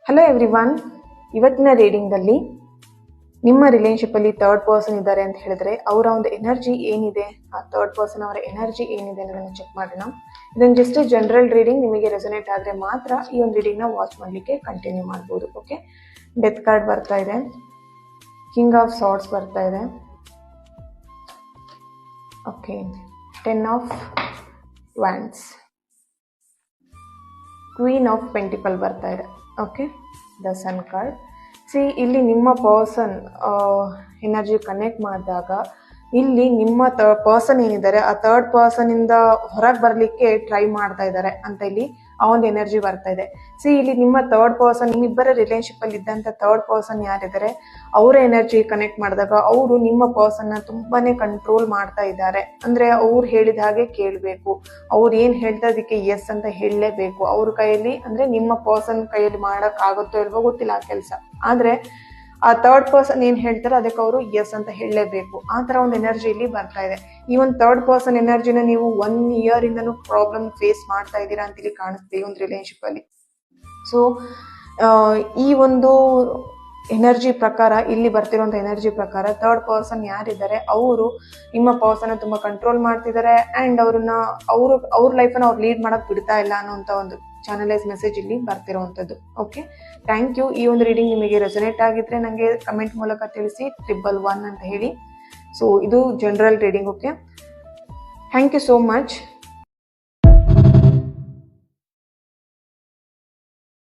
Hello everyone, ಇವತ್ತಿನ ರೀಡಿಂಗಲ್ಲಿ ನಿಮ್ಮ ರಿಲೇಶನ್ಶಿಪ್ಪಲ್ಲಿ third person ಇದ್ದಾರೆ ಅಂತ ಹೇಳಿದ್ರೆ ಅವರ ಒಂದು ಎನರ್ಜಿ ಏನಿದೆ, ಆ ಥರ್ಡ್ ಪರ್ಸನ್ ಅವರ ಎನರ್ಜಿ ಏನಿದೆ ಅನ್ನೋದನ್ನು ಚೆಕ್ ಮಾಡೋಣ. ಇದನ್ನು ಜಸ್ಟ್ ಜನರಲ್ ರೀಡಿಂಗ್, ನಿಮಗೆ ರೆಸೊನೇಟ್ ಆದರೆ ಮಾತ್ರ ಈ ಒಂದು ರೀಡಿಂಗ್ನ ವಾಚ್ ಮಾಡಲಿಕ್ಕೆ ಕಂಟಿನ್ಯೂ ಮಾಡ್ಬೋದು. ಓಕೆ, ಡೆತ್ ಕಾರ್ಡ್ ಬರ್ತಾ ಇದೆ, ಕಿಂಗ್ ಆಫ್ ಸಾರ್ಡ್ಸ್ ಬರ್ತಾ ಇದೆ, okay, 10 of wands, queen of pentacle ಬರ್ತಾ ಇದೆ. Okay, the sun card. ಇಲ್ಲಿ ನಿಮ್ಮ ಪರ್ಸನ್ ಎನರ್ಜಿ ಕನೆಕ್ಟ್ ಮಾಡಿದಾಗ ಇಲ್ಲಿ ನಿಮ್ಮ ಪರ್ಸನ್ ಏನಿದ್ದಾರೆ ಆ ಥರ್ಡ್ ಪರ್ಸನಿಂದ ಹೊರಗೆ ಬರಲಿಕ್ಕೆ ಟ್ರೈ ಮಾಡ್ತಾ ಇದ್ದಾರೆ ಅಂತ ಇಲ್ಲಿ ಆ ಒಂದು ಎನರ್ಜಿ ಬರ್ತಾ ಇದೆ. ಇಲ್ಲಿ ನಿಮ್ಮ ಥರ್ಡ್ ಪರ್ಸನ್, ನಿಮ್ಮಿಬ್ಬರ ರಿಲೇಶನ್ಶಿಪ್ಪಲ್ಲಿ ಇದ್ದಂಥ ಥರ್ಡ್ ಪರ್ಸನ್ ಯಾರಿದ್ದಾರೆ ಅವರ ಎನರ್ಜಿ ಕನೆಕ್ಟ್ ಮಾಡಿದಾಗ ಅವರು ನಿಮ್ಮ ಪರ್ಸನ್ನ ತುಂಬಾನೇ ಕಂಟ್ರೋಲ್ ಮಾಡ್ತಾ ಇದ್ದಾರೆ. ಅಂದರೆ ಅವ್ರು ಹೇಳಿದ ಹಾಗೆ ಕೇಳಬೇಕು, ಅವ್ರು ಏನು ಹೇಳ್ತಾ ಅದಕ್ಕೆ ಎಸ್ ಅಂತ ಹೇಳಲೇಬೇಕು. ಅವ್ರ ಕೈಯಲ್ಲಿ, ಅಂದರೆ ನಿಮ್ಮ ಪರ್ಸನ್ ಕೈಯಲ್ಲಿ ಮಾಡೋಕ್ಕಾಗುತ್ತೋ ಇಲ್ವೋ ಗೊತ್ತಿಲ್ಲ ಆ ಕೆಲಸ, ಆದರೆ ಆ ಥರ್ಡ್ ಪರ್ಸನ್ ಏನು ಹೇಳ್ತಾರೆ ಅದಕ್ಕೆ ಅವರು ಎಸ್ ಅಂತ ಹೇಳಲೇಬೇಕು. ಆ ಥರ ಒಂದು ಎನರ್ಜಿ ಇಲ್ಲಿ ಬರ್ತಾ ಇದೆ. ಈ ಒಂದು ಥರ್ಡ್ ಪರ್ಸನ್ ಎನರ್ಜಿನ ನೀವು 1 ಇಯರ್ ಇಂದನೂ ಪ್ರಾಬ್ಲಮ್ ಫೇಸ್ ಮಾಡ್ತಾ ಇದ್ದೀರಾ ಅಂತ ಇಲ್ಲಿ ಕಾಣಿಸ್ತೀವಿ ಈ ಒಂದು ರಿಲೇಶನ್ಶಿಪ್ಪಲ್ಲಿ. ಈ ಒಂದು ಎನರ್ಜಿ ಪ್ರಕಾರ, ಇಲ್ಲಿ ಬರ್ತಿರೋಂಥ ಎನರ್ಜಿ ಪ್ರಕಾರ ಥರ್ಡ್ ಪರ್ಸನ್ ಯಾರಿದ್ದಾರೆ ಅವರು ನಿಮ್ಮ ಪರ್ಸನ್ನ ತುಂಬ ಕಂಟ್ರೋಲ್ ಮಾಡ್ತಿದ್ದಾರೆ ಆ್ಯಂಡ್ ಅವ್ರ ಲೈಫನ್ನು ಅವ್ರು ಲೀಡ್ ಮಾಡೋಕ್ಕೆ ಬಿಡ್ತಾ ಇಲ್ಲ ಅನ್ನೋಂಥ ಒಂದು ಚಾನಲೈಸ್ ಮೆಸೇಜ್ ಇಲ್ಲಿ ಬರ್ತಿರೋವಂಥದ್ದು. Okay, thank you. ಈ ಒಂದು ರೀಡಿಂಗ್ ನಿಮಗೆ ರೆಸೊನೇಟ್ ಆಗಿದ್ರೆ ನನಗೆ ಕಮೆಂಟ್ ಮೂಲಕ ತಿಳಿಸಿ 111 ಅಂತ ಹೇಳಿ. ಇದು general reading. Okay, thank you so much.